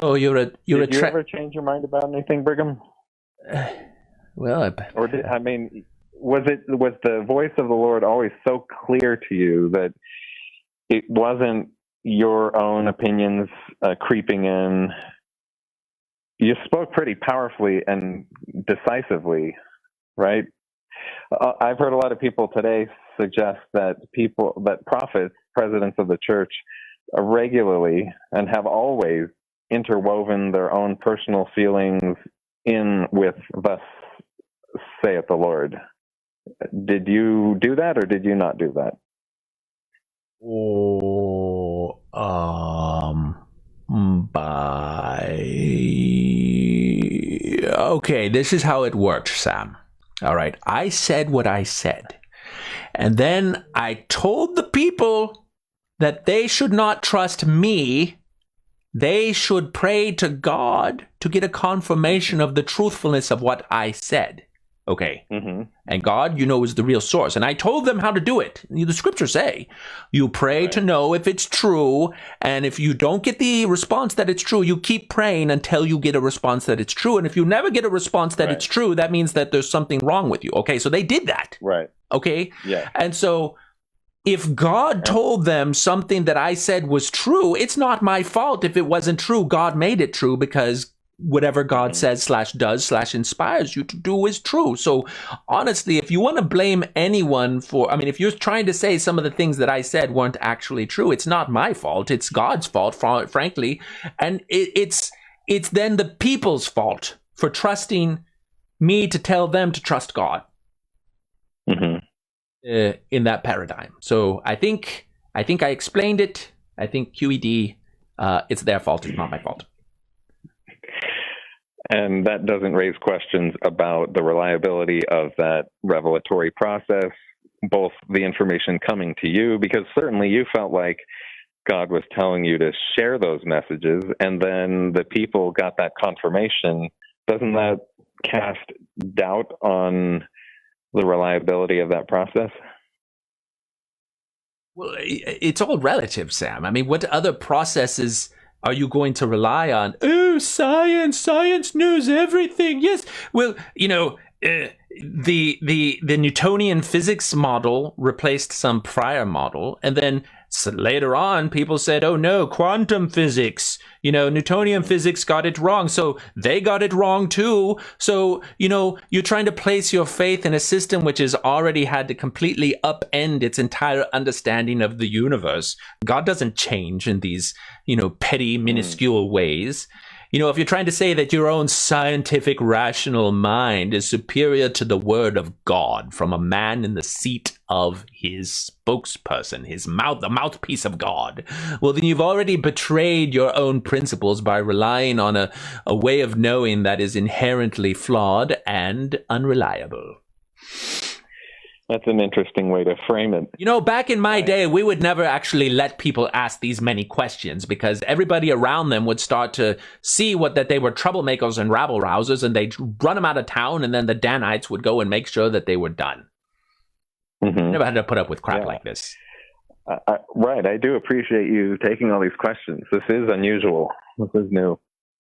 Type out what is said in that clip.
Oh, Did you ever change your mind about anything, Brigham? Well, was the voice of the Lord always so clear to you that it wasn't your own opinions creeping in? You spoke pretty powerfully and decisively, right? I've heard a lot of people today suggest that prophets, presidents of the church, regularly and have always interwoven their own personal feelings in with "Thus saith the Lord." Did you do that, or did you not do that? Okay, this is how it worked, Sam. All right, I said what I said. And then I told the people that they should not trust me. They should pray to God to get a confirmation of the truthfulness of what I said. Okay. Mm-hmm. And God, is the real source. And I told them how to do it. The scriptures say, you pray to know if it's true. And if you don't get the response that it's true, you keep praying until you get a response that it's true. And if you never get a response that it's true, that means that there's something wrong with you. Okay. So they did that. Right. Okay. Yeah. And so if God told them something that I said was true, it's not my fault if it wasn't true. God made it true because whatever God says / inspires you to do is true. So honestly, if you want to blame anyone if you're trying to say some of the things that I said weren't actually true, it's not my fault. It's God's fault, frankly. And it's then the people's fault for trusting me to tell them to trust God in that paradigm. So I think I explained it. I think QED, it's their fault. It's not my fault. And that doesn't raise questions about the reliability of that revelatory process, both the information coming to you, because certainly you felt like God was telling you to share those messages, and then the people got that confirmation. Doesn't that cast doubt on the reliability of that process? Well, it's all relative, Sam. I mean, what other processes are you going to rely on? Oh, science knows everything. Yes. Well, the Newtonian physics model replaced some prior model, and then later on, people said, "Oh no, quantum physics. Newtonian physics got it wrong, so they got it wrong too." So you're trying to place your faith in a system which has already had to completely upend its entire understanding of the universe. God doesn't change in these petty, minuscule ways. If you're trying to say that your own scientific, rational mind is superior to the word of God from a man in the seat of his spokesperson, the mouthpiece of God, well, then you've already betrayed your own principles by relying on a way of knowing that is inherently flawed and unreliable. That's an interesting way to frame it. Back in my day, we would never actually let people ask these many questions because everybody around them would start to see that they were troublemakers and rabble-rousers, and they'd run them out of town, and then the Danites would go and make sure that they were done. Never had to put up with crap like this. Right. I do appreciate you taking all these questions. This is unusual. This is new.